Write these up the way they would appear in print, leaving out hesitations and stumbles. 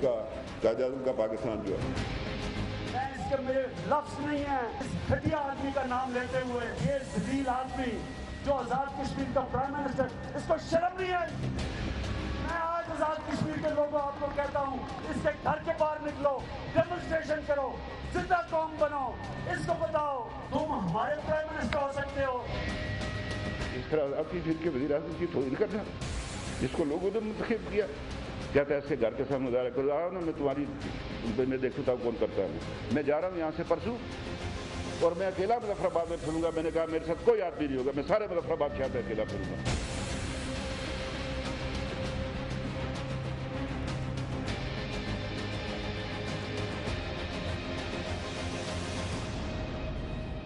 کا قائد اعظم کا پاکستان جو ہے. اس کے میرے لفظ نہیں ہیں اس گھٹیا آدمی کا نام لیتے ہوئے. یہ ذلیل آدمی جو آزاد کشمیر کا پرائم منسٹر, اس کو شرم نہیں آئی. میں آج آزاد کشمیر کے لوگوں آپ کو کہتا ہوں, اس کے گھر کے باہر نکلو, ڈیمونسٹریشن کرو, زندہ قوم بنو, اس کو بتاؤ تم ہمارے پرائم منسٹر ہو سکتے ہو. اس طرح آپ کی جن کے وزیر اعظم کی توہین کرنا, جس کو لوگوں نے منتخب کیا, کہتا ہے اس کے گھر کے سامنے مظاہرہ کرو, آؤ نا میں تمہاری میں دیکھتا ہوں کون کرتا ہے. میں جا رہا ہوں یہاں سے پرسوں اور میں اکیلا مظفر آباد میں پھروں گا. میں نے کہا میرے ساتھ کوئی آدمی نہیں ہوگا, میں سارے مظفر آباد شہر میں اکیلا پھروں گا.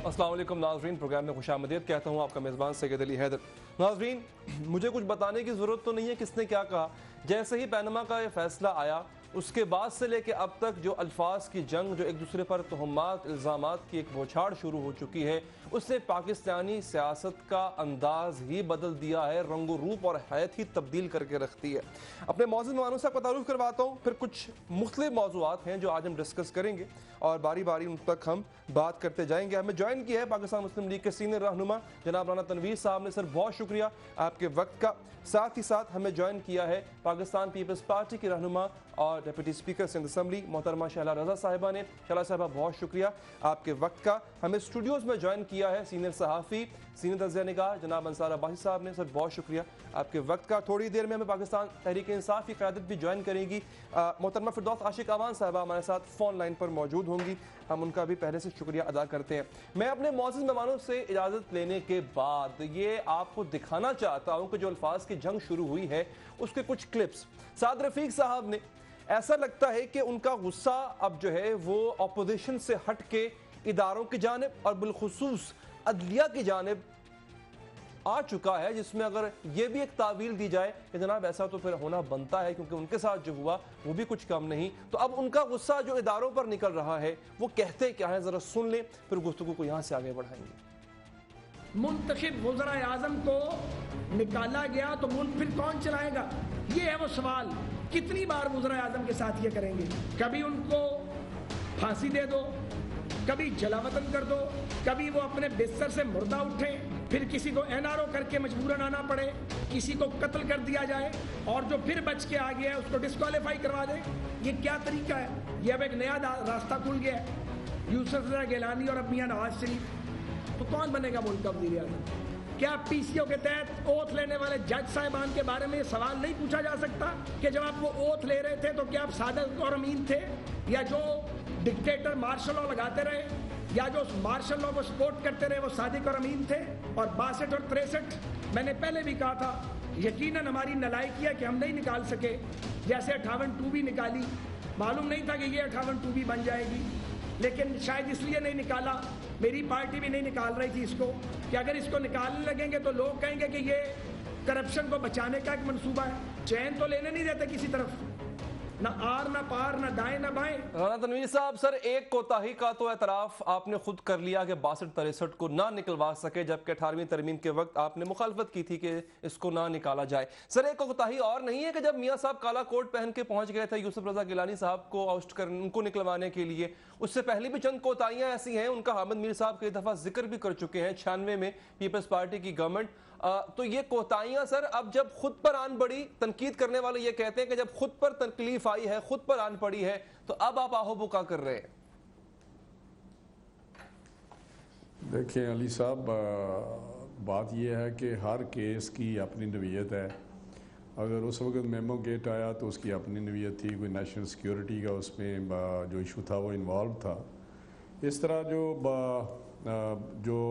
السلام علیکم ناظرین, پروگرام میں خوش آمدید کہتا ہوں آپ کا میزبان سید علی حیدر. ناظرین, مجھے کچھ بتانے کی ضرورت تو نہیں ہے کس نے کیا کہا. جیسے ہی پینما کا یہ فیصلہ آیا, اس کے بعد سے لے کے اب تک جو الفاظ کی جنگ, جو ایک دوسرے پر تہمات الزامات کی ایک بوچھاڑ شروع ہو چکی ہے, اس نے پاکستانی سیاست کا انداز ہی بدل دیا ہے, رنگ و روپ اور حیت ہی تبدیل کر کے رکھتی ہے. اپنے معزز مہمانوں سے تعارف کرواتا ہوں, پھر کچھ مختلف موضوعات ہیں جو آج ہم ڈسکس کریں گے اور باری باری ان تک ہم بات کرتے جائیں گے. ہمیں جوائن کیا ہے پاکستان مسلم لیگ کے سینئر رہنما جناب رانا تنویر صاحب نے. سر بہت شکریہ آپ کے وقت کا. ساتھ ہی ساتھ ہمیں جوائن کیا ہے پاکستان پیپلز پارٹی کی رہنما اور ڈپٹی اسپیکر سندھ اسمبلی محترمہ شہلا رضا صاحبہ نے. شہلا صاحبہ بہت شکریہ آپ کے وقت کا. ہمیں اسٹوڈیوز میں جوائن کیا ہے سینئر صحافی سینئر تجزیہ نگار جناب انصار عباسی صاحب نے. سر بہت شکریہ آپ کے وقت کا. تھوڑی دیر میں ہمیں پاکستان تحریک انصاف کی قیادت بھی جوائن کرے گی. محترمہ فردوس عاشق اعوان صاحبہ ہمارے ساتھ فون لائن پر موجود ہوں گی, ہم ان کا بھی پہلے سے شکریہ ادا کرتے ہیں. میں اپنے معزز مہمانوں سے اجازت لینے کے بعد یہ آپ کو دکھانا چاہتا ہوں کہ جو الفاظ کی جنگ شروع ہوئی ہے اس کے کچھ کلپس. سعد رفیق صاحب نے, ایسا لگتا ہے کہ ان کا غصہ اب جو ہے وہ اپوزیشن سے ہٹ کے اداروں کی جانب اور بالخصوص عدلیہ کی جانب آ چکا ہے, جس میں اگر یہ بھی ایک تعویل دی جائے کہ جناب ایسا تو پھر ہونا بنتا ہے کیونکہ ان کے ساتھ جو ہوا وہ بھی کچھ کم نہیں, تو اب ان کا غصہ جو اداروں پر نکل رہا ہے وہ کہتے کیا ہے, ذرا سن لیں پھر گفتگو کو یہاں سے آگے بڑھائیں گے. منتخب وزراء اعظم کو نکالا گیا تو ملک پھر کون چلائے گا, یہ ہے وہ سوال. کتنی بار وزراء اعظم کے ساتھ یہ کریں گے؟ کبھی ان کو پھانسی دے دو, کبھی جلا وطن کر دو, کبھی وہ اپنے بستر سے مردہ اٹھیں, پھر کسی کو این آر او کر کے مجبوراً آنا پڑے, کسی کو قتل کر دیا جائے, اور جو پھر بچ کے آ گیا ہے اس کو ڈسکوالیفائی کروا دے. یہ کیا طریقہ ہے؟ یہ اب ایک نیا راستہ کھل گیا ہے. یوسف رضا گیلانی اور اب میاں نواز شریف, تو کون بنے گا ملک کا وزیر اعظم؟ کیا پی سی او کے تحت اوتھ لینے والے جج صاحبان کے بارے میں یہ سوال نہیں پوچھا جا سکتا کہ جب آپ وہ اوتھ لے رہے تھے تو کیا آپ صادق اور امین تھے, یا جو ڈکٹیٹر مارشل لا لگاتے رہے یا جو مارشل لا کو سپورٹ کرتے رہے وہ صادق اور امین تھے؟ اور 62 اور 63 میں نے پہلے بھی کہا تھا یقیناً ہماری نالائکی ہے کہ ہم نہیں نکال سکے, جیسے 58 بھی نکالی. معلوم نہیں تھا کہ یہ 58 بھی بن جائے گی, لیکن شاید اس لیے نہیں نکالا, میری پارٹی بھی نہیں نکال رہی تھی اس کو, کہ اگر اس کو نکالنے لگیں گے تو لوگ کہیں گے کہ یہ کرپشن کو بچانے کا ایک منصوبہ ہے. چین تو لینے نہیں دیتے کسی طرف, نہ آر نہ پار نہ دائیں نہ بائیں. رانا تنویر صاحب, سر ایک کوتاہی کا تو اعتراف آپ نے خود کر لیا کہ 62-63 کو نہ نکلوا سکے, جبکہ 18ویں ترمیم کے وقت آپ نے مخالفت کی تھی کہ اس کو نہ نکالا جائے. سر ایک کوتاہی اور نہیں ہے کہ جب میاں صاحب کالا کوٹ پہن کے پہنچ گئے تھے یوسف رضا گیلانی صاحب کو آؤسٹ کرنے, ان کو نکلوانے کے لیے, اس سے پہلے بھی چند کوتاہیاں ایسی ہیں, ان کا حامد میر صاحب کئی دفعہ ذکر بھی کر چکے ہیں 96 میں پیپلز پارٹی کی گورنمنٹ. تو یہ کوتاہیاں سر اب جب خود پر آن پڑی, تنقید کرنے والے یہ کہتے ہیں کہ جب خود پر تکلیف آئی ہے, خود پر آن پڑی ہے, تو اب آپ آہو بکا کر رہے ہیں. دیکھیں علی صاحب, بات یہ ہے کہ ہر کیس کی اپنی نوعیت ہے. اگر اس وقت میمو گیٹ آیا تو اس کی اپنی نوعیت تھی, کوئی نیشنل سیکیورٹی کا اس میں جو ایشو تھا وہ انوالو تھا. اس طرح جو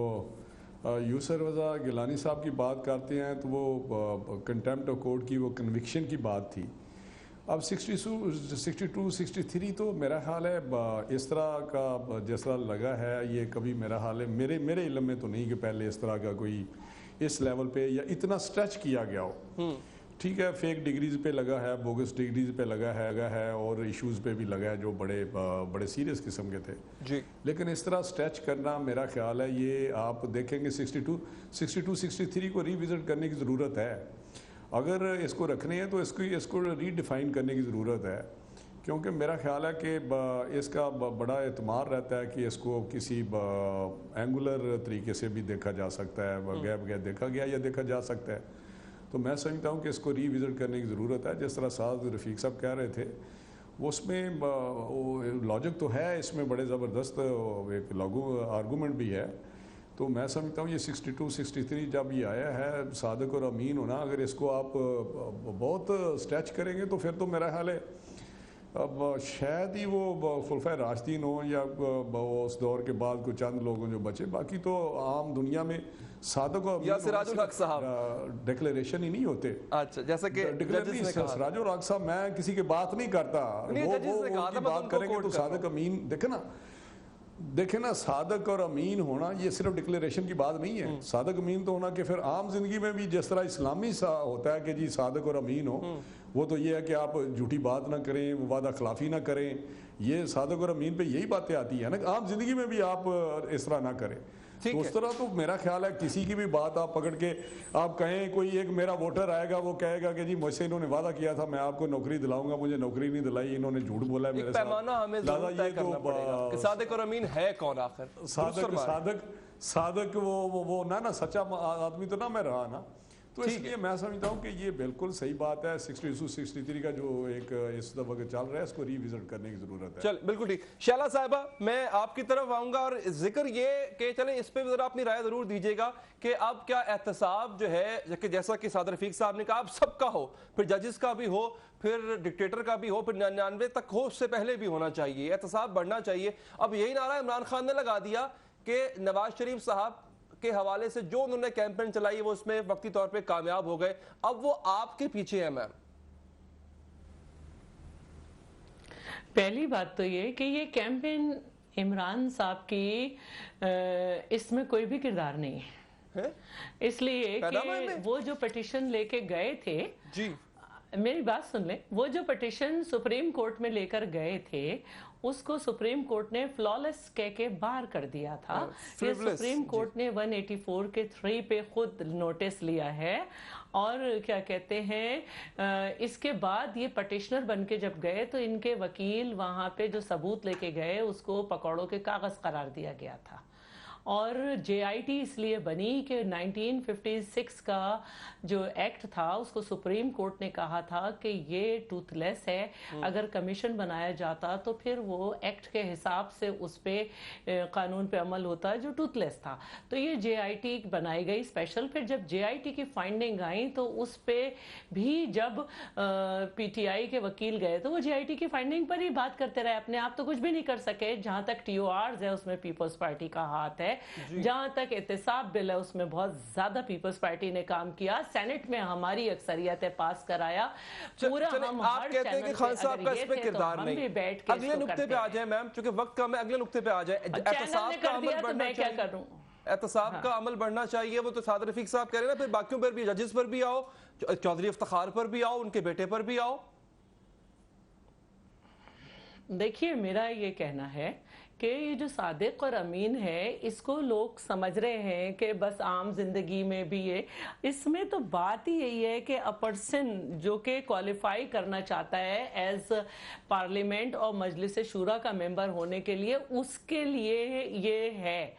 یوسف رضا گیلانی صاحب کی بات کرتے ہیں تو وہ کنٹیمپٹ آف کورٹ کی, وہ کنوکشن کی بات تھی. اب 62 63 تو میرا خیال ہے اس طرح کا جس طرح لگا ہے, یہ کبھی میرا حال ہے میرے علم میں تو نہیں کہ پہلے اس طرح کا کوئی اس لیول پہ یا اتنا سٹریچ کیا گیا ہو. ٹھیک ہے, فیک ڈگریز پہ لگا ہے, بوگس ڈگریز پہ لگا ہے اور ایشوز پہ بھی لگا ہے جو بڑے سیریس قسم کے تھے جی, لیکن اس طرح سٹریچ کرنا میرا خیال ہے یہ آپ دیکھیں گے 62 63 کو ری وزٹ کرنے کی ضرورت ہے. اگر اس کو رکھنے ہیں تو اس کو ری ڈیفائن کرنے کی ضرورت ہے. کیونکہ میرا خیال ہے کہ اس کا بڑا اعتماد رہتا ہے کہ اس کو کسی اینگولر طریقے سے بھی دیکھا جا سکتا ہے، بغیر دیکھا گیا یا دیکھا جا سکتا ہے. تو میں سمجھتا ہوں کہ اس کو ری وزٹ کرنے کی ضرورت ہے. جس طرح سعد رفیق صاحب کہہ رہے تھے اس میں لاجک تو ہے، اس میں بڑے زبردست ایک آرگومنٹ بھی ہے. تو میں سمجھتا ہوں یہ 62 63 جب یہ آیا ہے صادق اور امین ہونا، اگر اس کو آپ بہت اسٹریچ کریں گے تو پھر تو میرا خیال ہے اب شاید ہی وہ خلفۂ راشدین ہوں یا اس دور کے بعد کوئی چند لوگ ہوں جو بچے، باقی تو عام دنیا میں صادق اور یا سراج الحق صاحب ڈکلیریشن ہی نہیں ہوتے. اچھا جیسا کہ سراج الحق صاحب میں کسی کی بات نہیں کرتا، وہ بات کریں گے تو صادق امین دیکھیں نا صادق اور امین ہونا یہ صرف ڈکلیریشن کی بات نہیں ہے. صادق امین تو ہونا کہ پھر عام زندگی میں بھی جس طرح اسلامی سا ہوتا ہے کہ جی صادق اور امین ہو، وہ تو یہ ہے کہ آپ جھوٹی بات نہ کریں، وعدہ خلافی نہ کریں. یہ صادق اور امین پہ یہی باتیں آتی ہیں نا کہ عام زندگی میں بھی آپ اس طرح نہ کریں. تو اس طرح تو میرا خیال ہے کسی کی بھی بات آپ پکڑ کے آپ کہیں، کوئی ایک میرا ووٹر آئے گا وہ کہے گا کہ جی مجھ سے انہوں نے وعدہ کیا تھا میں آپ کو نوکری دلاؤں گا، مجھے نوکری نہیں دلائی، انہوں نے جھوٹ بولا ہے میرے ساتھ. پیمانہ ہمیں ضرور طے کرنا پڑے گا کہ صادق اور امین ہے کون آخر. صادق وہ نہ سچا آدمی تو نہ میں رہا نا. تو اس لیے میں سمجھتا ہوں کہ یہ بالکل صحیح بات ہے. 62 63 کا جو ایک اس دفعہ چل رہا ہے اس کو ری وزٹ کرنے کی ضرورت ہے. چل بالکل ٹھیک. شیلا صاحبہ میں آپ کی طرف آؤں گا اور ذکر یہ کہ چلیں اس پہ بھی ذرا اپنی رائے ضرور دیجیے گا کہ اب کیا احتساب جو ہے جیسا کہ سعد رفیق صاحب نے کہا اب سب کا ہو، پھر ججز کا بھی ہو، پھر ڈکٹیٹر کا بھی ہو، پھر 99 تک ہو، اس سے پہلے بھی ہونا چاہیے، احتساب بڑھنا چاہیے. اب یہی نعرہ عمران خان نے لگا دیا کہ نواز شریف صاحب کے حوالے سے جو انہوں نے کیمپین چلائی وہ اس میں وقتی طور پہ کامیاب ہو گئے، اب وہ آپ کے پیچھے ہیں. میم پہلی بات تو یہ کہ یہ کیمپین عمران صاحب کی اس میں کوئی بھی کردار نہیں ہے، اس لیے کہ وہ جو پٹیشن لے کے گئے تھے، جی میری بات سن لیں، وہ جو پٹیشن سپریم کورٹ میں لے کر گئے تھے اس کو سپریم کورٹ نے فلالیس کہہ کے باہر کر دیا تھا. یہ سپریم کورٹ نے 184 کے 3 پہ خود نوٹس لیا ہے. اور کیا کہتے ہیں اس کے بعد یہ پٹیشنر بن کے جب گئے تو ان کے وکیل وہاں پہ جو ثبوت لے کے گئے اس کو پکوڑوں کے کاغذ قرار دیا گیا تھا. اور جے آئی ٹی اس لیے بنی کہ 1956 کا جو ایکٹ تھا اس کو سپریم کورٹ نے کہا تھا کہ یہ ٹوتھ لیس ہے، اگر کمیشن بنایا جاتا تو پھر وہ ایکٹ کے حساب سے اس پہ قانون پہ عمل ہوتا جو ٹوتھ لیس تھا. تو یہ جے آئی ٹی بنائی گئی اسپیشل. پھر جب جے آئی ٹی کی فائنڈنگ آئی تو اس پہ بھی جب پی ٹی آئی کے وکیل گئے تو وہ جے آئی ٹی کی فائنڈنگ پر ہی بات کرتے رہے، اپنے آپ تو کچھ بھی نہیں کر سکے. جہاں تک ٹی او آرز ہے اس میں پیپلز پارٹی کا ہاتھ ہے، جہاں تک احتساب بل ہے اس میں بہت زیادہ پیپلز پارٹی نے کام کیا. سینٹ میں ہماری اکثریت پاس کرایا پورا. ہم آپ کہتے ہیں کہ خان صاحب کا اس پہ کردار نہیں. اگلے نقطے پہ آ جائیں میم، چونکہ وقت کم ہے، اگلے نقطے پہ آ جائیں. احتساب کا عمل بڑھنا چاہیے، احتساب کا عمل بڑھنا چاہیے. وہ تو سعد رفیق صاحب کہہ رہے ہیں نا، پھر باقیوں پر بھی، ججز پر بھی آؤ، چودھری افتخار پر بھی آؤ، ان کے بیٹے پر بھی آؤ. دیکھیے میرا یہ کہنا ہے کہ یہ جو صادق اور امین ہے اس کو لوگ سمجھ رہے ہیں کہ بس عام زندگی میں بھی یہ، اس میں تو بات ہی یہی ہے کہ پرسن جو کہ کوالیفائی کرنا چاہتا ہے ایز پارلیمنٹ اور مجلس شورا کا ممبر ہونے کے لیے، اس کے لیے یہ ہے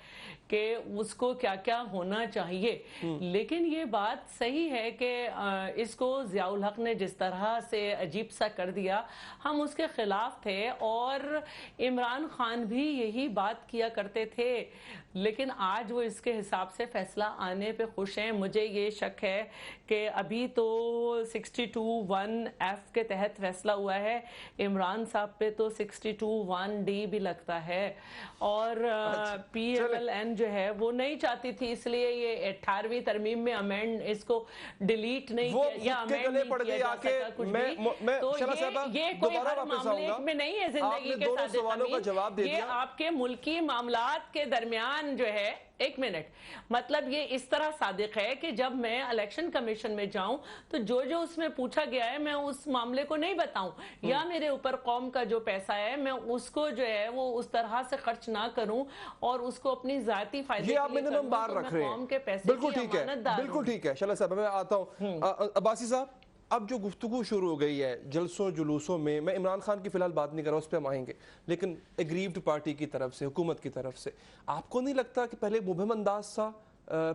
کہ اس کو کیا کیا ہونا چاہیے. لیکن یہ بات صحیح ہے کہ اس کو ضیاء الحق نے جس طرح سے عجیب سا کر دیا ہم اس کے خلاف تھے، اور عمران خان بھی یہی بات کیا کرتے تھے. لیکن آج وہ اس کے حساب سے فیصلہ آنے پہ خوش ہیں. مجھے یہ شک ہے کہ ابھی تو 62(1)F کے تحت فیصلہ ہوا ہے، عمران صاحب پہ تو 62(1)D بھی لگتا ہے. اور پی ایم ایل این جو ہے وہ نہیں چاہتی تھی، اس لیے یہ 18ویں ترمیم میں امینڈ اس کو ڈیلیٹ نہیں کیا یا امینڈ نہیں کیا جا سکا کچھ بھی. تو یہ کوئی ہر معاملے میں نہیں ہے زندگی کے ساتھ. یہ آپ کے ملکی معاملات کے درمیان جو ہے، ایک منٹ، مطلب یہ اس طرح صادق ہے کہ جب میں الیکشن کمیشن میں جاؤں تو جو جو اس میں پوچھا گیا ہے میں اس معاملے کو نہیں بتاؤں، یا میرے اوپر قوم کا جو پیسہ ہے میں اس کو جو ہے وہ اس طرح سے خرچ نہ کروں اور اس کو اپنی ذاتی فائدے یہ آپ منیمم بار رکھ رہے ہیں. بالکل ٹھیک ہے، بالکل ٹھیک ہے. شیلا صاحب میں آتا ہوں. عباسی صاحب اب جو گفتگو شروع ہو گئی ہے جلسوں جلوسوں میں عمران خان کی فی الحال بات نہیں کر رہا، اس پہ ہم آئیں گے، لیکن ایگریوڈ پارٹی کی طرف سے، حکومت کی طرف سے، آپ کو نہیں لگتا کہ پہلے مبہم انداز تھا،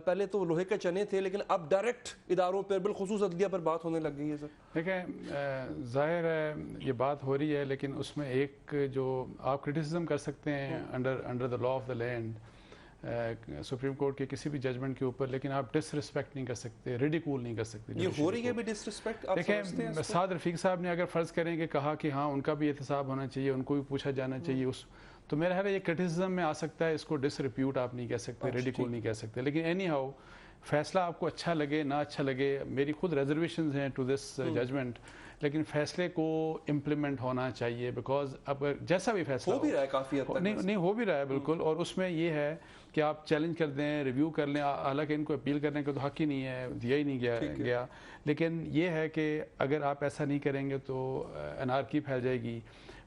پہلے تو لوہے کے چنے تھے، لیکن اب ڈائریکٹ اداروں پر بالخصوص عدلیہ پر بات ہونے لگ گئی ہے؟ سر دیکھیں ظاہر ہے یہ بات ہو رہی ہے، لیکن اس میں ایک جو آپ کرٹیسزم کر سکتے ہیں under the law of the land supreme court کے کسی بھی ججمنٹ کے اوپر، لیکن آپ ڈس رسپیکٹ نہیں کر سکتے، ریڈیکول نہیں کر سکتے. یہ ہو رہی ہے بھی ڈس رسپیکٹ. دیکھیں سعد رفیق صاحب نے اگر فرض کریں کہ کہا کہ ہاں ان کا بھی احتساب ہونا چاہیے، ان کو بھی پوچھا جانا چاہیے، اس تو میرا خیال ہے یہ کرٹیسزم میں آ سکتا ہے، اس کو ڈس ریپیوٹ آپ نہیں کہہ سکتے، ریڈیکول نہیں کہہ سکتے. لیکن اینی ہاؤ فیصلہ آپ کو اچھا لگے نہ اچھا لگے، میری خود ریزرویشنز ہیں ٹو دس ججمنٹ، لیکن فیصلے کو امپلیمنٹ ہونا چاہیے، بیکاز اب جیسا بھی فیصلہ ہو بھی رہا ہے کافی حد تک، نہیں ہو بھی رہا ہے بالکل، اور اس میں یہ ہے کہ آپ چیلنج کر دیں، ریویو کر لیں، حالانکہ ان کو اپیل کرنے کا تو حق ہی نہیں ہے، دیا ہی نہیں گیا. لیکن یہ ہے کہ اگر آپ ایسا نہیں کریں گے تو انارکی پھیل جائے گی.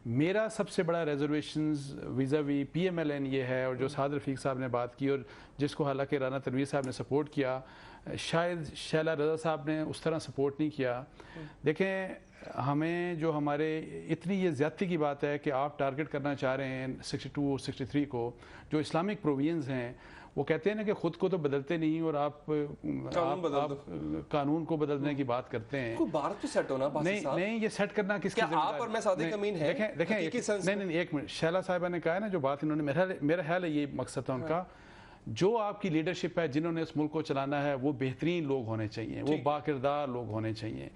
میرا سب سے بڑا ریزرویشنز ویزا وی پی ایم ایل این یہ ہے، اور جو سعد رفیق صاحب نے بات کی اور جس کو حالانکہ رانا تنویر صاحب نے سپورٹ کیا، شاید شیلا رضا صاحب نے اس طرح سپورٹ نہیں کیا. دیکھیں ہمیں جو ہمارے اتنی یہ زیادتی کی بات ہے کہ آپ ٹارگٹ کرنا چاہ رہے ہیں 62 اور 63 کو، جو اسلامک پرووینز ہیں، وہ کہتے ہیں نا کہ خود کو تو بدلتے نہیں اور آپ قانون کو بدلنے کی بات کرتے ہیں. بھارت تو سیٹ ہونا نہیں، یہ سیٹ کرنا کس کی ذمہ داری؟ آپ اور میں صادق امین ہیں. دیکھیں نہیں ایک منٹ، شیلا صاحبہ نے کہا ہے نا جو بات انہوں نے، میرا خیال ہے یہ مقصد تھا ان کا، جو آپ کی لیڈرشپ ہے، جنہوں نے اس ملک کو چلانا ہے، وہ بہترین لوگ ہونے چاہیے، وہ باکردار لوگ ہونے چاہیے.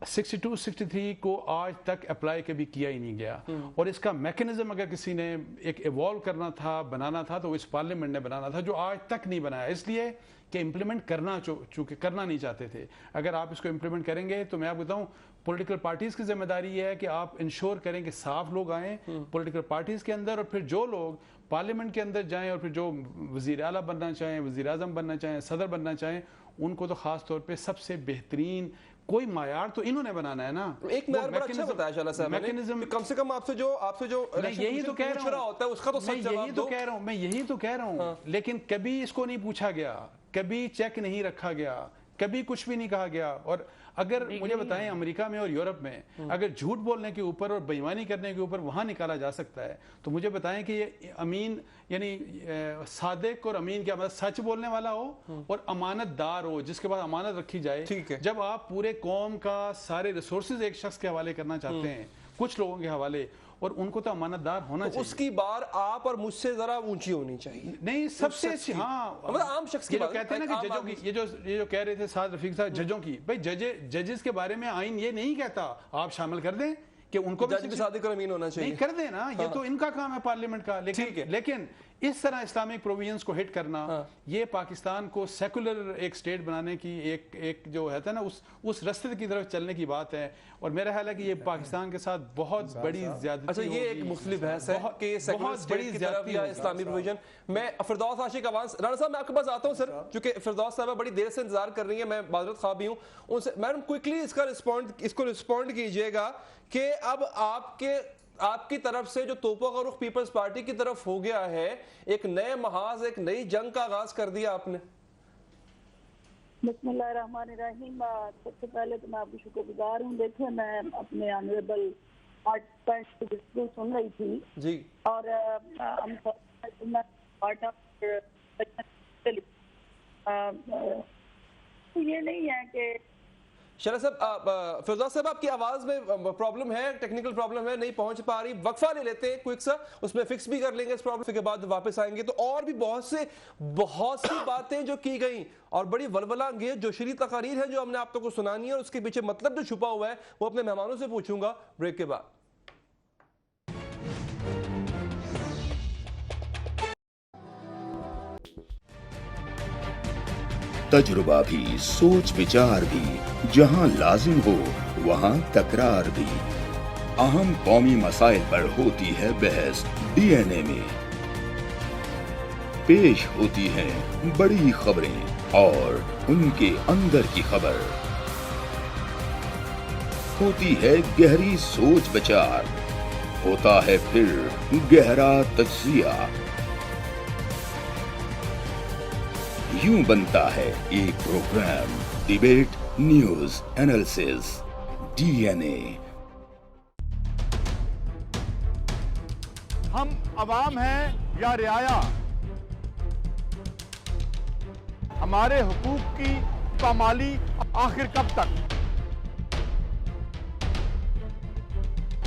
62 63 کو آج تک اپلائی کبھی کیا ہی نہیں گیا، اور اس کا میکنزم اگر کسی نے ایک ایوالو کرنا تھا، بنانا تھا، تو اس پارلیمنٹ نے بنانا تھا، جو آج تک نہیں بنایا، اس لیے کہ امپلیمنٹ کرنا چونکہ کرنا نہیں چاہتے تھے. اگر آپ اس کو امپلیمنٹ کریں گے تو میں آپ بتاؤں پولیٹیکل پارٹیز کی ذمہ داری یہ ہے کہ آپ انشور کریں کہ صاف لوگ آئیں پولیٹیکل پارٹیز کے اندر، اور پھر جو لوگ پارلیمنٹ کے اندر جائیں اور پھر جو وزیر اعلیٰ بننا چاہیں، وزیر اعظم بننا چاہیں، صدر بننا چاہیں، ان کو تو خاص طور پہ سب سے بہترین کوئی معیار تو انہوں نے بنانا ہے نا. ایک معیار بڑا اچھا بتایا شالا صاحب نے، کم سے کم آپ سے جو یہی تو کہہ رہا ہوں، ہوتا ہے اس کا تو سچ جواب دو. میں یہی تو کہہ رہا ہوں، لیکن کبھی اس کو نہیں پوچھا گیا، کبھی چیک نہیں رکھا گیا، کبھی کچھ بھی نہیں کہا گیا. اور اگر مجھے بتائیں امریکہ میں اور یورپ میں اگر جھوٹ بولنے کے اوپر اور بےایمانی کرنے کے اوپر وہاں نکالا جا سکتا ہے، تو مجھے بتائیں کہ یہ امین یعنی صادق اور امین کیا مطلب سچ بولنے والا ہو اور امانت دار ہو، جس کے بعد امانت رکھی جائے. جب آپ پورے قوم کا سارے ریسورسز ایک شخص کے حوالے کرنا چاہتے ہیں، کچھ لوگوں کے حوالے، اور ان کو تو امانت دار ہونا چاہیے. اس کی بار آپ اور مجھ سے ذرا اونچی ہونی چاہیے. نہیں سب سے اچھی، ہاں عام شخص کی بات کہتے ہیں نا کہ ججوں کی، یہ جو کہہ رہے تھے سعد رفیق صاحب ججوں کی، بھائی ججز کے بارے میں آئین یہ نہیں کہتا آپ شامل کر دیں کہ ان کو جج بھی صادق اور امین ہونا چاہیے. نہیں کر دیں نا، یہ تو ان کا کام ہے پارلیمنٹ کا. لیکن اس طرح اسلامک پرووینس کو ہٹ کرنا، یہ پاکستان کو سیکولر ایک سٹیٹ بنانے کی ایک جو ہے نا اس رستے کی طرف چلنے کی بات ہے. اور میرا خیال ہے کہ یہ پاکستان کے ساتھ بہت بڑی زیادتی. اچھا یہ ایک مختلف بحث ہے کہ سیکولر سٹیٹ کی طرف یا اسلامی پروویژن. میں فردوس عاشق آواز، رانا صاحب میں آپ کے پاس آتا ہوں سر، چونکہ فردوس صاحبہ بڑی دیر سے انتظار کر رہی ہیں، میں معذرت خواہ بھی ہوں ان سے. میڈم کوئکلی اس کو رسپونڈ کیجئے گا کہ اب آپ کی طرف سے جو توپوں کا رخ پیپلز پارٹی کی طرف ہو گیا ہے، ایک نئے محاذ، ایک نئی جنگ کا آغاز کر دیا آپ نے. بسم اللہ الرحمن الرحیم. سب سے پہلے تو میں آپ کی شکر گزار ہوں. دیکھیں میں اپنے آنریبل پارٹیسپینٹس کی گفتگو سن رہی تھی جی، اور یہ نہیں ہے کہ شرح صاحب، فردوس صاحب آپ کی آواز میں پرابلم ہے، ٹیکنیکل پرابلم ہے، نہیں پہنچ پا رہی. وقفہ لے لیتے ہیں کوئک سا، اس میں فکس بھی کر لیں گے اس پرابلم کے بعد واپس آئیں گے. تو اور بھی بہت سی باتیں جو کی گئیں اور بڑی ولولہ انگیز جوشیلی تقاریر ہیں جو ہم نے آپ کو سنانی ہے، اور اس کے پیچھے مطلب جو چھپا ہوا ہے وہ اپنے مہمانوں سے پوچھوں گا بریک کے بعد. تجربہ بھی، سوچ وچار بھی، جہاں لازم ہو وہاں تکرار بھی. اہم قومی مسائل پر ہوتی ہے بحث ڈی این اے میں. پیش ہوتی ہیں بڑی خبریں اور ان کے اندر کی خبر. ہوتی ہے گہری سوچ وچار، ہوتا ہے پھر گہرا تجزیہ. یوں بنتا ہے ایک program debate news analysis. DNA। ہم عوام ہیں یا رعایا، ہمارے حقوق کی پامالی آخر کب تک؟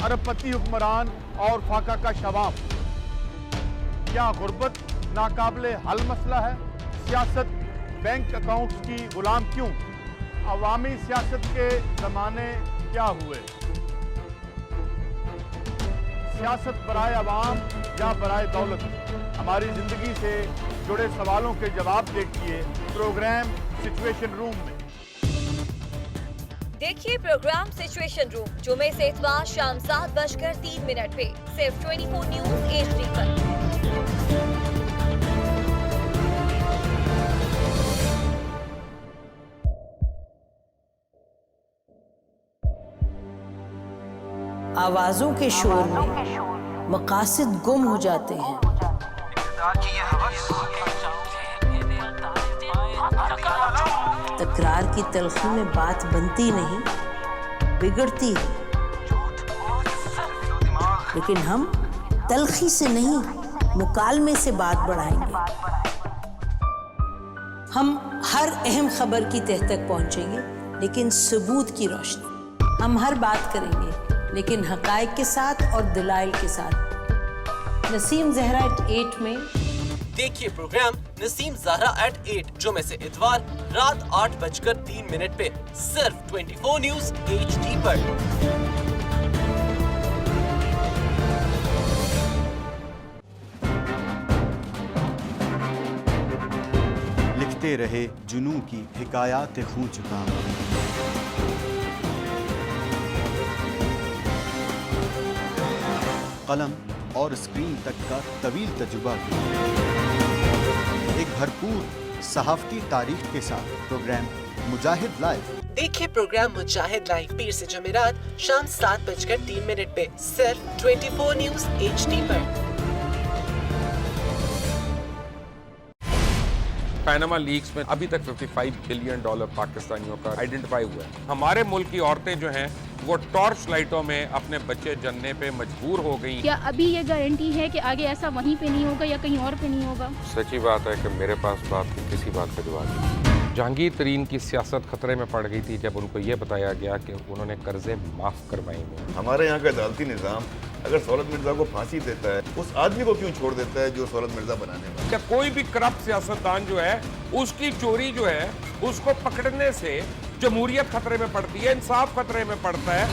ارب پتی حکمران اور فاقہ کا شوام، کیا غربت ناقابل حل مسئلہ ہے؟ سیاست بینک اکاؤنٹس کی غلام کیوں؟ عوامی سیاست کے زمانے کیا ہوئے؟ سیاست برائے عوام یا برائے دولت؟ ہماری زندگی سے جڑے سوالوں کے جواب دیکھیے پروگرام سچویشن روم میں۔ دیکھیے پروگرام سچویشن روم جمعے سے اتوار شام 7:03 پہ صرف 24 نیوز HD پر۔ آوازوں کے شور میں مقاصد گم ہو جاتے ہیں۔ تکرار کی تلخی میں بات بنتی نہیں، بگڑتی ہے، لیکن ہم تلخی سے نہیں، مکالمے سے بات بڑھائیں گے۔ ہم ہر اہم خبر کی تہ تک پہنچیں گے، لیکن ثبوت کی روشنی۔ ہم ہر بات کریں گے، لیکن حقائق کے ساتھ اور دلائل کے ساتھ۔ نسیم زہرا @8 میں دیکھیے پروگرام نسیم زہرا @8 جمعے سے اتوار رات 8:03 پہ صرف 24 نیوز HD پر۔ لکھتے رہے جنوں کی حکایات خوں چکا، قلم اور اسکرین تک کا طویل تجربہ کیا، ایک بھرپور صحافتی تاریخ کے ساتھ پروگرام مجاہد لائیو۔ دیکھیے پروگرام مجاہد لائیو پیر سے جمعرات شام 7:03 پہ صرف 24 نیوز HD پر۔ پیناما لیکس میں ابھی تک $55 بلین پاکستانیوں کا آئیڈینٹیفائی ہوا ہے۔ ہمارے ملک کی عورتیں جو ہیں وہ ٹارچ لائٹوں میں اپنے بچے جننے پہ مجبور ہو گئی۔ کیا ابھی یہ گارنٹی ہے کہ آگے ایسا وہیں پہ نہیں ہوگا یا کہیں اور پہ نہیں ہوگا؟ سچی بات ہے کہ میرے پاس بات کی کسی بات کا جواب نہیں۔ جہانگیر ترین کی سیاست خطرے میں پڑ گئی تھی جب ان کو یہ بتایا گیا کہ انہوں نے قرضے معاف کروائے ہیں۔ ہمارے یہاں کا عدالتی نظام اگر سہولت مرزا کو پھانسی دیتا ہے، اس آدمی کو کیوں چھوڑ دیتا ہے جو سہولت مرزا بنانے والا؟ کیا کوئی بھی کرپٹ سیاستدان جو ہے اس کی چوری جو ہے اس کو پکڑنے سے جمہوریت خطرے میں پڑتی ہے، انصاف خطرے میں پڑتا ہے؟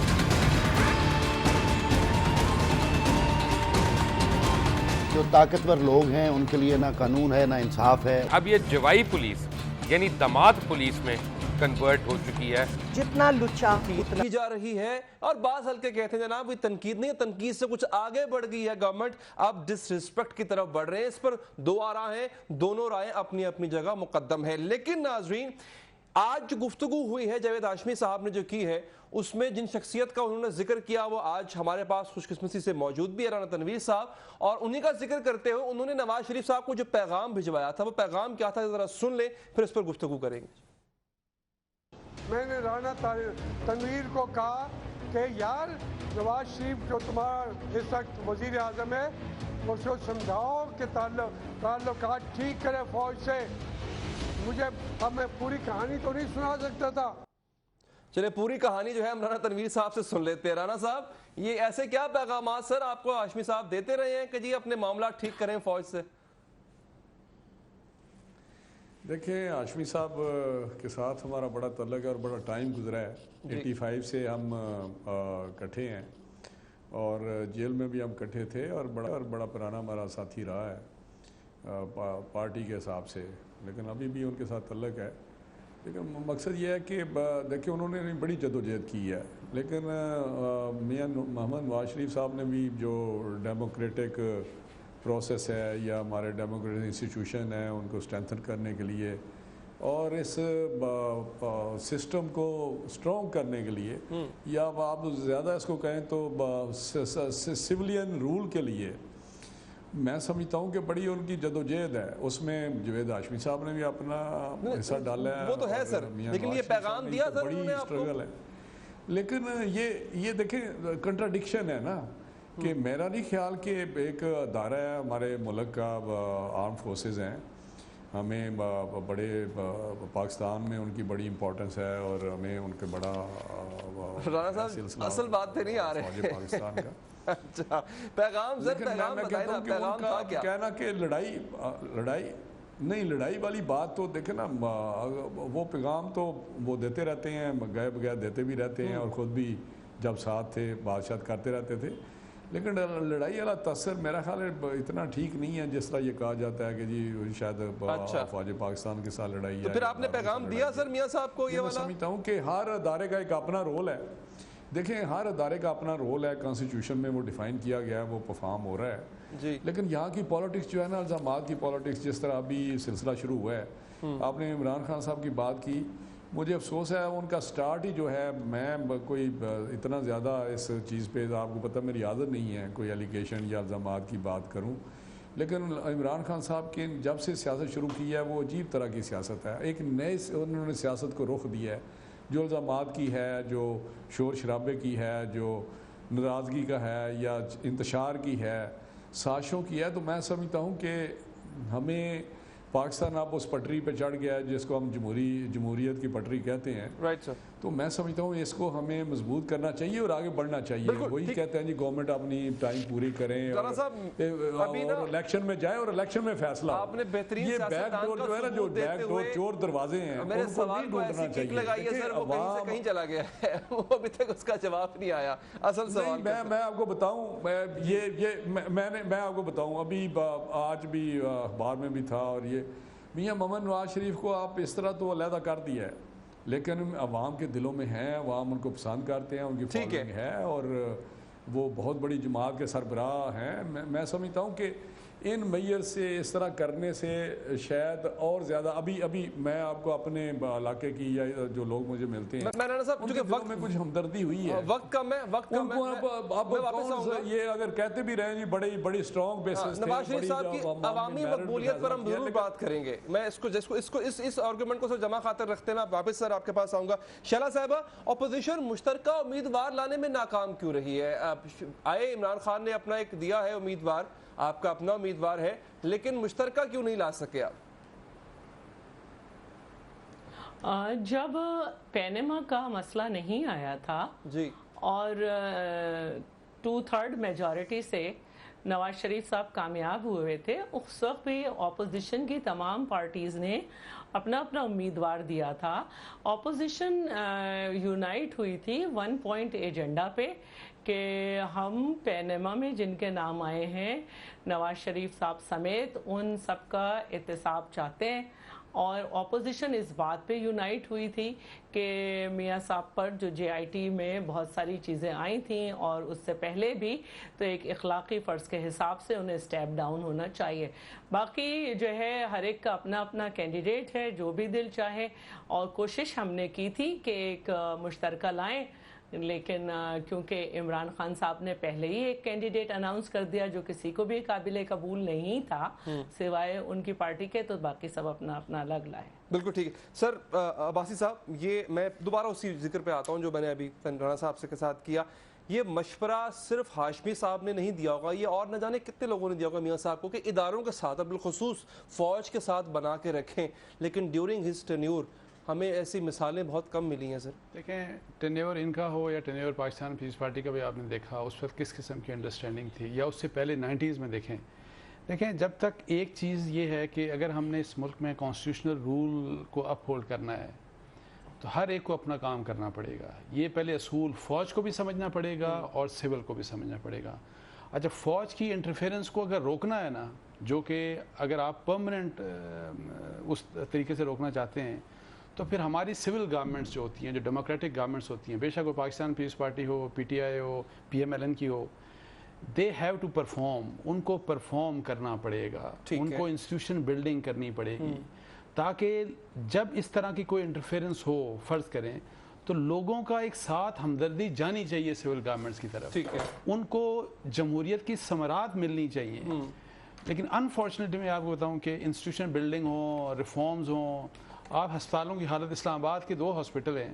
جو طاقتور لوگ ہیں ان کے لیے نہ قانون ہے نہ انصاف ہے۔ اب یہ جوائی پولیس یعنی دماد پولیس میں کنورٹ ہو چکی ہے۔ جتنا لچا کی جا رہی ہے اور بعض حلقے کہتے ہیں جناب یہ تنقید نہیں ہے، تنقید سے کچھ آگے بڑھ گئی ہے گورنمنٹ، اب ڈس ریسپیکٹ کی طرف بڑھ رہے ہیں۔ اس پر دو آراء ہیں، دونوں رائیں اپنی اپنی جگہ مقدم ہے۔ لیکن ناظرین آج جو گفتگو ہوئی ہے جاوید ہاشمی صاحب نے جو کی ہے، اس میں جن شخصیت کا انہوں نے ذکر کیا وہ آج ہمارے پاس خوش قسمتی سے موجود بھی ہے، رانا تنویر صاحب، اور انہی کا ذکر کرتے ہوئے انہوں نے نواز شریف صاحب کو جو پیغام بھجوایا تھا وہ پیغام کیا تھا ذرا سن لیں پھر اس پر گفتگو کریں گے۔ میں نے رانا تنویر کو کہا کہ یار نواز شریف جو تمہارا اس وقت وزیر اعظم ہے اس کو سمجھاؤ کہ تعلقات ٹھیک کرے فوج سے۔ اب میں پوری کہانی تو نہیں سنا سکتا تھا۔ چلے پوری کہانی جو ہے ہم رانا تنویر صاحب سے سن لیتے ہیں۔ رانا صاحب یہ ایسے کیا پیغامات سر آپ کو ہاشمی صاحب دیتے رہے ہیں کہ جی اپنے معاملات ٹھیک کریں فوج سے؟ دیکھیں ہاشمی صاحب کے ساتھ ہمارا بڑا تعلق ہے اور بڑا ٹائم گزرا ہے۔ 85 سے ہم کٹھے ہیں اور جیل میں بھی ہم کٹھے تھے اور بڑا پرانا ہمارا ساتھی رہا ہے پارٹی کے حساب سے، لیکن ابھی بھی ان کے ساتھ تعلق ہے۔ لیکن مقصد یہ ہے کہ دیکھیں انہوں نے بڑی جدوجہد کی ہے، لیکن میاں محمد نواز شریف صاحب نے بھی جو ڈیموکریٹک پروسیس ہے یا ہمارے ڈیموکریٹک انسٹیٹیوشن ہیں ان کو اسٹرینتھن کرنے کے لیے اور اس سسٹم کو اسٹرانگ کرنے کے لیے یا آپ زیادہ اس کو کہیں تو سویلین رول کے لیے میں سمجھتا ہوں کہ بڑی ان کی جدوجہد ہے۔ اس میں جاوید ہاشمی صاحب نے بھی اپنا حصہ ڈالا ہے، وہ تو ہے سر، لیکن یہ پیغام دیا سر بڑی اسٹرگل ہے لیکن یہ دیکھیں کنٹراڈکشن ہے نا کہ میرا نہیں خیال کہ ایک ادارہ ہے ہمارے ملک کا آرم فورسز ہیں، ہمیں بڑے پاکستان میں ان کی بڑی امپورٹنس ہے اور ہمیں ان کے بڑا رانا صاحب اصل بات پہ نہیں آ رہے فوج پاکستان کا اچھا پیغام سر پیغام بتائیں نا پیغام تھا کیا کہنا کہ لڑائی والی بات تو دیکھیں نا وہ پیغام تو وہ دیتے رہتے ہیں گئے بغیر دیتے بھی رہتے ہیں اور خود بھی جب ساتھ تھے بادشاہ کرتے رہتے تھے، لیکن لڑائی والا تاثر میرا خیال ہے اتنا ٹھیک نہیں ہے جس طرح یہ کہا جاتا ہے کہ جی شاید فوج پاکستان کے ساتھ لڑائی ہے. تو پھر آپ نے پیغام دیا سر میاں صاحب کو یہ والا؟ میں سمجھتا ہوں کہ ہر ادارے کا ایک اپنا رول ہے. دیکھیں ہر ادارے کا اپنا رول ہے، کانسٹیٹیوشن میں وہ ڈیفائن کیا گیا ہے، وہ پرفارم ہو رہا ہے جی. لیکن یہاں کی پالیٹکس جو ہے نا، الزامات کی پالیٹکس جس طرح ابھی سلسلہ شروع ہوا ہے، آپ نے عمران خان صاحب کی بات کی، مجھے افسوس ہے ان کا سٹارٹ ہی جو ہے، میں کوئی اتنا زیادہ اس چیز پہ آپ کو پتہ میری عادت نہیں ہے کوئی ایلیگیشن یا الزامات کی بات کروں، لیکن عمران خان صاحب کے جب سے سیاست شروع کی ہے وہ عجیب طرح کی سیاست ہے. ایک نئے انہوں نے سیاست کو رخ دیا ہے جو الزامات کی ہے، جو شور شرابے کی ہے، جو ناراضگی کا ہے یا انتشار کی ہے، سازشوں کی ہے. تو میں سمجھتا ہوں کہ ہمیں پاکستان اب اس پٹری پہ چڑھ گیا ہے جس کو ہم جمہوریت کی پٹری کہتے ہیں. Right sir. تو میں سمجھتا ہوں اس کو ہمیں مضبوط کرنا چاہیے اور آگے بڑھنا چاہیے. وہی کہتے ہیں جی گورنمنٹ اپنی ٹائم پوری کریں اور الیکشن میں جائیں اور الیکشن میں فیصلہ. آپ نے بہترین یہ بیک ڈور جو ہے نا، جو بیک ڈور چور دروازے ہیں، میرے سوال کو ایسی کک لگائی ہے سر وہ کہیں سے کہیں چلا گیا ہے، وہ ابھی تک اس کا جواب نہیں آیا. اصل سوال میں آپ کو بتاؤں، میں آپ کو بتاؤں ابھی آج بھی اخبار میں بھی تھا، اور یہ میاں محمد نواز شریف کو آپ اس طرح تو علیحدہ کر دیا ہے لیکن عوام کے دلوں میں ہیں، عوام ان کو پسند کرتے ہیں، ان کی فالوئنگ ہے اور وہ بہت بڑی جماعت کے سربراہ ہیں. میں سمجھتا ہوں کہ ان میئر سے اس طرح کرنے سے شاید اور زیادہ ابھی میں آپ کو اپنے علاقے کی یا جو لوگ مجھے ملتے ہیں ان کے دلوں میں کچھ ہمدردی ہوئی ہے. وقت کم ہے یہ اگر کہتے بھی رہے جی بڑی اسٹرانگ بیسس تھے. نواز شریف صاحب کی عوامی مقبولیت پر ہم ضرور بات کریں گے. میں اس آرگومنٹ کو سر جمع خاطر رکھتے ہیں. میں واپس سر آپ کے پاس آؤں گا. شیلا صاحبہ، اپوزیشن مشترکہ امیدوار لانے میں ناکام کیوں رہی ہے؟ آئے عمران خان نے اپنا ایک دیا ہے امیدوار، آپ کا اپنا امیدوار ہے، لیکن مشترکہ کیوں نہیں لا سکے آپ؟ جب پینما کا مسئلہ نہیں آیا تھا جی اور 2/3 میجورٹی سے نواز شریف صاحب کامیاب ہوئے تھے، اس وقت بھی اپوزیشن کی تمام پارٹیز نے اپنا امیدوار دیا تھا. اپوزیشن یونائٹ ہوئی تھی 1 پوائنٹ ایجنڈا پہ کہ ہم پینما میں جن کے نام آئے ہیں نواز شریف صاحب سمیت ان سب کا احتساب چاہتے ہیں. اور اپوزیشن اس بات پہ یونائٹ ہوئی تھی کہ میاں صاحب پر جو JIT میں بہت ساری چیزیں آئی تھیں اور اس سے پہلے بھی، تو ایک اخلاقی فرض کے حساب سے انہیں اسٹیپ ڈاؤن ہونا چاہیے. باقی جو ہے ہر ایک کا اپنا اپنا کینڈیڈیٹ ہے، جو بھی دل چاہے، اور کوشش ہم نے کی تھی کہ ایک مشترکہ لائیں، لیکن کیونکہ عمران خان صاحب نے پہلے ہی ایک کینڈیڈیٹ اناؤنس کر دیا جو کسی کو بھی قابل قبول نہیں تھا سوائے ان کی پارٹی کے، تو باقی سب اپنا اپنا الگ لائے. بالکل ٹھیک ہے. سر عباسی صاحب، یہ میں دوبارہ اسی ذکر پہ آتا ہوں جو میں نے ابھی رانا صاحب سے کے ساتھ کیا. یہ مشورہ صرف ہاشمی صاحب نے نہیں دیا ہوگا، یہ اور نہ جانے کتنے لوگوں نے دیا ہوگا میاں صاحب کو کہ اداروں کے ساتھ، بالخصوص فوج کے ساتھ بنا کے رکھیں، لیکن ڈیورنگ ہز ٹینیور ہمیں ایسی مثالیں بہت کم ملی ہیں. سر دیکھیں، ٹینیور ان کا ہو یا ٹینیور پاکستان پیپلز پارٹی کا بھی آپ نے دیکھا اس وقت کس قسم کی انڈرسٹینڈنگ تھی، یا اس سے پہلے 90s میں دیکھیں جب تک ایک چیز یہ ہے کہ اگر ہم نے اس ملک میں کانسٹیٹیوشنل رول کو اپ ہولڈ کرنا ہے تو ہر ایک کو اپنا کام کرنا پڑے گا. یہ پہلے اصول فوج کو بھی سمجھنا پڑے گا اور سول کو بھی سمجھنا پڑے گا. اچھا، فوج کی انٹرفیرنس کو اگر روکنا ہے نا، جو کہ اگر آپ پرماننٹ اس طریقے سے روکنا چاہتے ہیں، تو پھر ہماری سول گورنمنٹس جو ہوتی ہیں، جو ڈیموکریٹک گورنمنٹس ہوتی ہیں، بے شک وہ پاکستان پیپلز پارٹی ہو، PTI ہو، PMLN کی ہو، دے ہیو ٹو پرفارم. ان کو پرفارم کرنا پڑے گا، ان کو انسٹیٹیوشن بلڈنگ کرنی پڑے گی، تاکہ جب اس طرح کی کوئی انٹرفیرنس ہو، فرض کریں، تو لوگوں کا ایک ساتھ ہمدردی جانی چاہیے سول گورنمنٹس کی طرف، ان کو جمہوریت کی ثمرات ملنی چاہیے. لیکن انفارچونیٹلی میں آپ کو بتاؤں کہ انسٹیٹیوشن بلڈنگ ہوں، ریفارمز ہوں. آپ ہسپتالوں کی حالت، اسلام آباد کے 2 ہاسپٹل ہیں،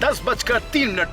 10:03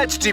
HD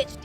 HD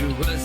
US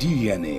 DNA।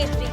HD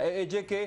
AJK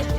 HD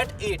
at 8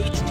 HD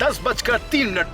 10:03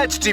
HD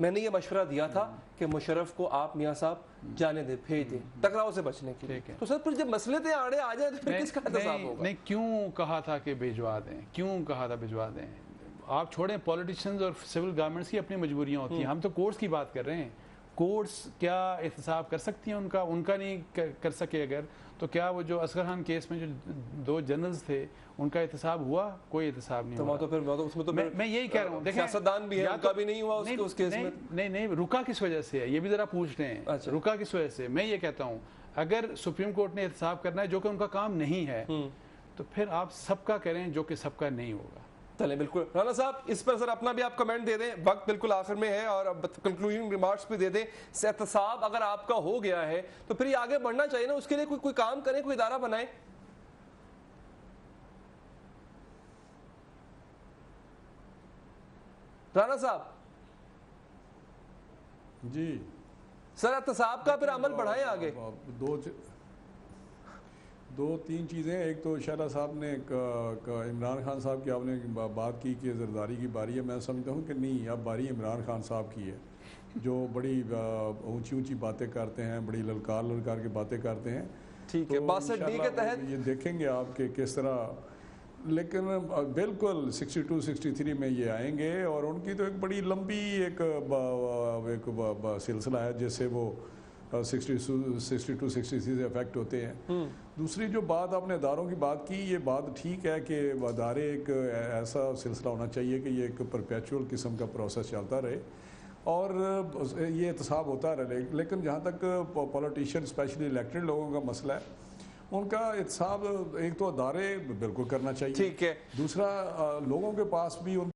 میں نے یہ مشورہ دیا تھا کہ مشرف کو آپ میاں صاحب جانے دیں، بھیج دیں ٹکراؤ سے بچنے کے لیے. تو سر پھر جب مسئلے تھے آڑے آ جائیں تو پھر کس کا احتساب ہوگا؟ نہیں کیوں کہا تھا کہ بھیجوا دیں، کیوں کہا تھا بھیجوا دیں؟ آپ چھوڑیں پولیٹیشینز اور سول گورنمنٹس کی اپنی مجبوریاں ہوتی ہیں، ہم تو کورٹس کی بات کر رہے ہیں. کورٹس کیا احتساب کر سکتی ہیں ان کا نہیں کر سکے اگر تو کیا وہ جو اصغر خان کیس میں جو 2 جنرلز تھے ان کا احتساب ہوا؟ کوئی احتساب نہیں ہوا. میں یہی کہہ رہا ہوں دیکھیں سیاستدان بھی ہے ان کا بھی نہیں ہوا اس کیس میں. نہیں رکا کس وجہ سے ہے یہ بھی ذرا پوچھ رہے ہیں. رکا کس وجہ سے؟ میں یہ کہتا ہوں اگر سپریم کورٹ نے احتساب کرنا ہے جو کہ ان کا کام نہیں ہے تو پھر آپ سب کا کریں جو کہ سب کا نہیں ہوگا. چلیں بالکل. رانا صاحب اس پر سر اپنا بھی آپ کمنٹ دے دیں، وقت بالکل آخر میں ہے، اور کنکلوژن ریمارکس بھی دے دیں. احتساب اگر آپ کا ہو گیا ہے تو پھر یہ آگے بڑھنا چاہیے نا، اس کے لیے کوئی کام کریں، کوئی ادارہ بنائیں. رانا صاحب جی سر احتساب کا پھر عمل بڑھائیں آگے. 2-3 چیزیں. ایک تو شہلا صاحب نے عمران خان صاحب کی آپ نے بات کی کہ زرداری کی باری ہے. میں سمجھتا ہوں کہ نہیں، اب باری عمران خان صاحب کی ہے جو بڑی اونچی باتیں کرتے ہیں، بڑی للکار کے باتیں کرتے ہیں. ٹھیک ہے، 62 کے تحت یہ دیکھیں گے آپ کہ کس طرح، لیکن بالکل 62-63 میں یہ آئیں گے اور ان کی تو ایک بڑی لمبی ایک سلسلہ ہے جس سے وہ 62-63 سے افیکٹ ہوتے ہیں. دوسری جو بات آپ نے اداروں کی بات کی، یہ بات ٹھیک ہے کہ ادارے ایک ایسا سلسلہ ہونا چاہیے کہ یہ ایک پرپیچول قسم کا پروسیس چلتا رہے اور یہ احتساب ہوتا رہے. لیکن جہاں تک پولیٹیشین اسپیشلی الیکٹڈ لوگوں کا مسئلہ ہے، ان کا احتساب ایک تو ادارے بالکل کرنا چاہیے. ٹھیک ہے. دوسرا لوگوں کے پاس بھی ان